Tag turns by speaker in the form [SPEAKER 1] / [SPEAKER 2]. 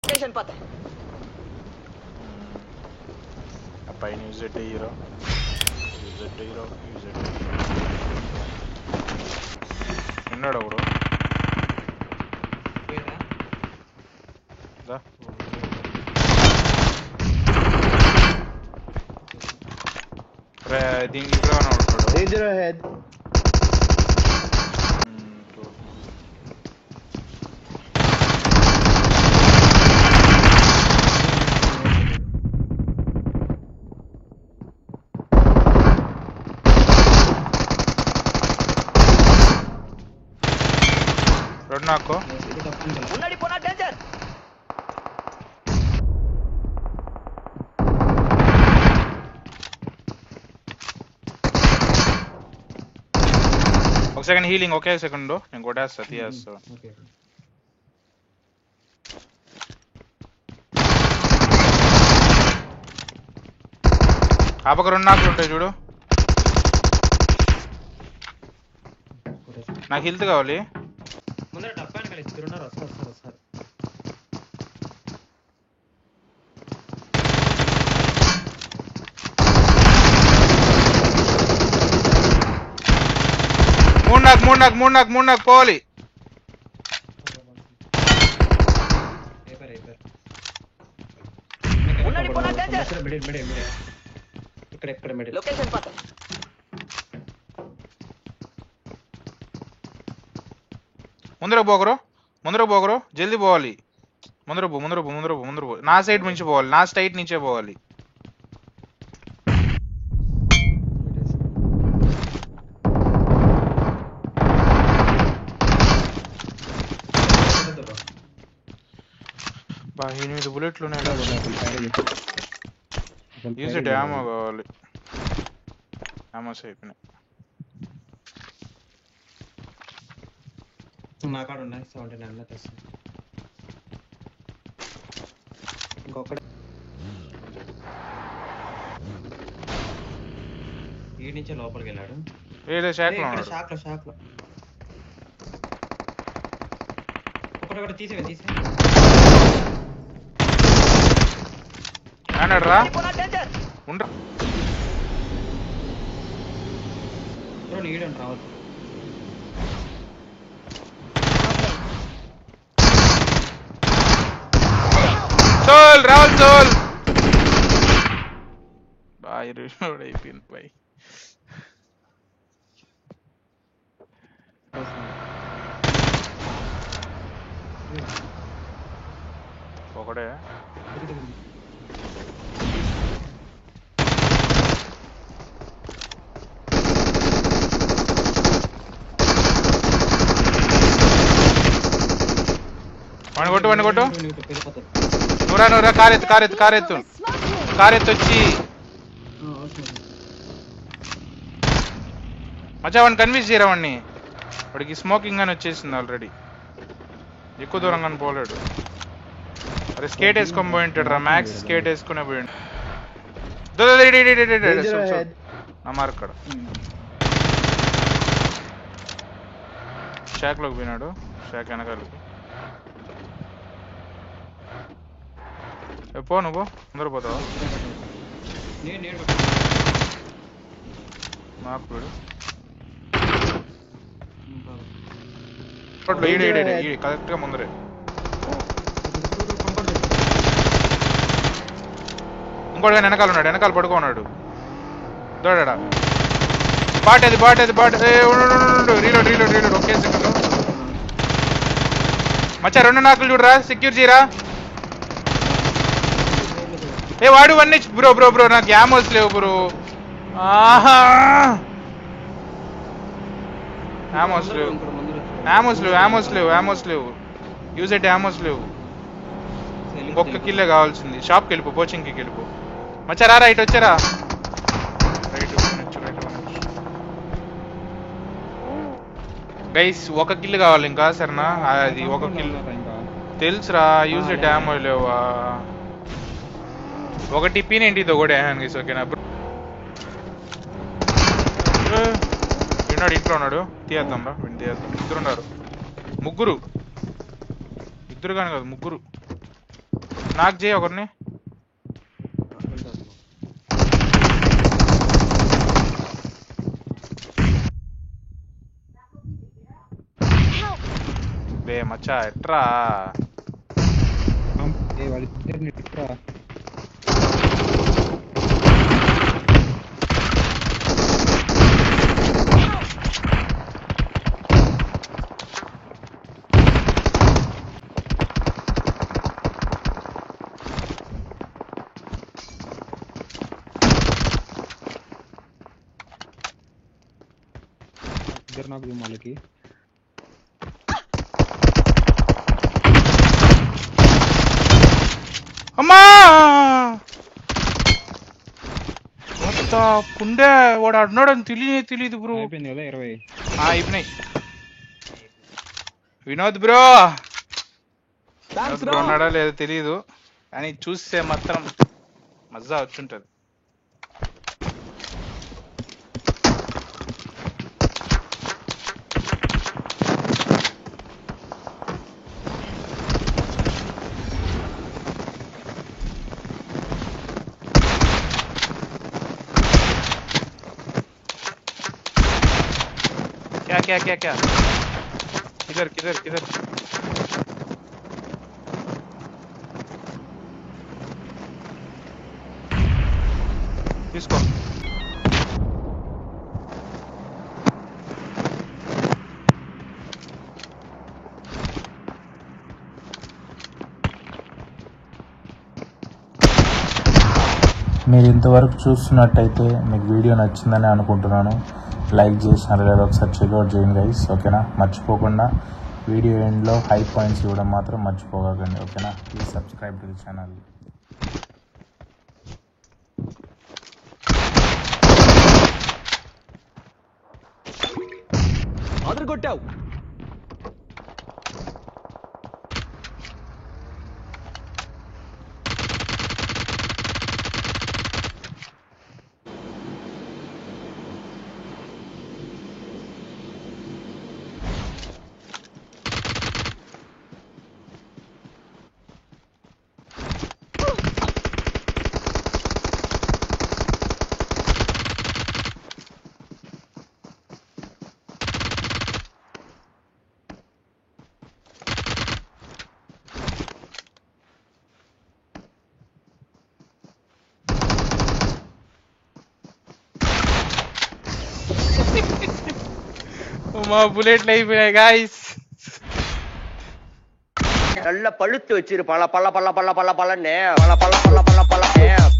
[SPEAKER 1] Station పత
[SPEAKER 2] పైన యూజెడ్ hero ఉన్నాడు ఒకడు దీనికి ఇక్కడ ఉంటాడు
[SPEAKER 3] డేంజర్ అహెడ్
[SPEAKER 2] రెండు నాకు
[SPEAKER 1] మున్నడి పోనా డేంజర్
[SPEAKER 2] ఒక సెకండ్ హీలింగ్ ఒకే సెకండ్ నేను కొట్టేస్తా తీయేస్తా ఆ పక్క రెండు నాకులు ఉంటాయి చూడు నాకు హెల్త్ కావాలి
[SPEAKER 4] ముందర డబ్బాని కలిసి తిరున్నారు వస్తారు
[SPEAKER 2] మూడు నాకు పోవాలి
[SPEAKER 1] మున్నడి పోనా డేంజర్
[SPEAKER 4] ఇక్కడ మిడిల్
[SPEAKER 1] లొకేషన్ పత
[SPEAKER 2] ముందర పోగరు జల్దీ పోవాలి ముందర పో నా సైడ్ నుంచి పోవాలి నా స్ట్రైట్ నుంచే పోవాలి బా 8 బుల్లెట్లు ఉన్నాయి యూజ్ ఇట్ ఆమో కావాలి ఆమోస్ అయిపోయినాయి
[SPEAKER 4] నా కాడ ఉన్నాయి 79 అన్న తెస్తా ఇంకొకటి ఈ నుంచి లోపలికి వెళ్ళాడు
[SPEAKER 2] ఏదో షాక్ లో
[SPEAKER 4] ఒకటి తీసే
[SPEAKER 2] అన్నాడురా ఉండ్రా
[SPEAKER 4] బ్రో నీడండి రావద్దు
[SPEAKER 2] రావాలి బాయ్ రీలోడ్ అయిపోయింది బాయ్ ఒకడే వాడిని కొట్టు నువ్వురా కారెత్తు వచ్చి మచ్చా వాడిని కన్విన్స్ చేయరా వాడికి స్మోకింగ్ అని వచ్చేసింది ఆల్రెడీ ఎక్కువ దూరం కానీ పోలేడు అరే స్కేట్ వేసుకొని పోయింటాడు రా మ్యాక్స్ స్కేట్ వేసుకునే పోయిండు నా మార్క్ షాక్ లోకి పోయినాడు షాక్ వెనకాలకి పో నువ్వు అందరూ పోతావా నాకు వీడు కరెక్ట్ గా ముందరే ఇంకోటి వెనకాల పడుకున్నాడు దోడా బాటేది రీలోడ్ ఒకే సెకండ్ మచ్చా రెండు నాకులు చూడరా సెక్యూర్ చేయరా ఏ వాడు వన్నీ బ్రో నాకు యామోస్ లేవు బ్రో యామోస్ లేవు యూజ్ ఎట్ యామోస్ లేవు ఇంకొక కిల్లే కావాల్సింది షాప్కి వెళ్ళిపో కోచింగ్కి వెళ్ళిపో మచ్చా రైట్ వచ్చారా రైట్ గైస్ ఒక కిల్ కావాలి ఇంకా సరేనా అది ఒక కిల్ తెలుసురా యూజ్ ఎట్ యామో లేవా ఒకటి పీనేంటి ఇది ఒకటి గైస్ ఓకేనా విన్నాడు ఇంట్లో ఉన్నాడు తీయేద్దాం రా వీడిని తీయేద్దాం ఇద్దరు ఉన్నారు ముగ్గురు కానీ కాదు ముగ్గురు నాకు చేయి ఒకరిని. బే మచ్చా ఎట్రా
[SPEAKER 3] వాళ్ళిద్దరిని ఎట్రా ఇద్దరు నాకు వాళ్ళకి
[SPEAKER 2] అమ్మా పుండే వాడు అన్నాడని తెలియదు బ్రో.
[SPEAKER 3] అయిపోయింది కదా 20.
[SPEAKER 2] అయిపోయినాయి. వినోద్ బ్రో బ్రో అన్నాడా లేదో తెలియదు కానీ చూస్తే మాత్రం మజా వచ్చుంటది. क्या क्या क्या किधर किधर किधर किसको
[SPEAKER 5] మీరు ఇంతవరకు చూస్తున్నట్టయితే మీకు వీడియో నచ్చిందని అనుకుంటున్నాను. లైక్ చేసినారు లేదా ఒకసారి చెక్అవుట్ చేయండి గైస్, ఓకేనా. మర్చిపోకుండా వీడియో ఎండ్లో హై పాయింట్స్ ఇవ్వడం మాత్రం మర్చిపోకండి, ఓకేనా. Please subscribe to the channel.
[SPEAKER 1] అదరగొట్టావు.
[SPEAKER 2] మా బుల్లెట్లు అయిపోయాయి గాయ్స్.
[SPEAKER 1] நல்ல பழுத்து வச்சிரு பல பல பல பல பல பலன்னு பல பல பல பல பல